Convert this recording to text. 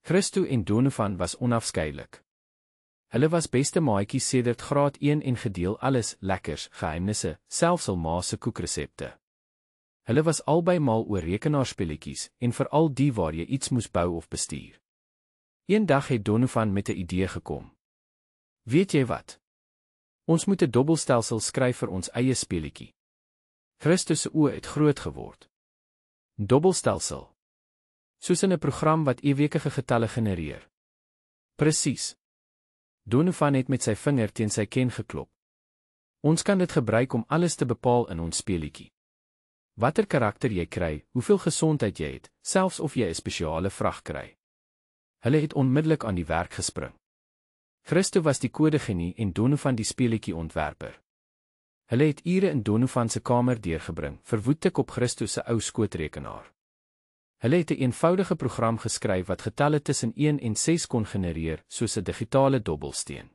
Christo en Donovan was onafskeidelik. Hulle was beste maatjies sedert graad 1 en gedeel alles, lekkers, geheimnisse, selfs al ma se koekresepte. Hulle was albei mal oor rekenaarspelletjies en veral die waar jy iets moes bou of bestuur. Eendag het Donovan met 'n idee gekom. Weet jy wat? Ons moet 'n dobbelstelsel skryf vir ons eie speletjie. Christo se oë het groot geword. Dobbelstelsel. Soos in 'n program wat ewekige getalle genereer. Presies. Donovan het met sy vinger teen sy ken geklop. Ons kan dit gebruik om alles te bepaal in ons speletjie. Watter karakter jy kry, hoeveel gesondheid jy het, selfs of jy 'n spesiale vrag kry. Hulle het onmiddellik aan die werk gespring. Christo was die kodegenie en Donovan die speletjie ontwerper. Hulle het ure in Donovan se kamer deurgebring, verwoed op Christo se ou skootrekenaar. Hulle het 'n eenvoudige program geskryf wat getalle tussen 1 en 6 kon genereer, soos 'n digitale dobbelsteen.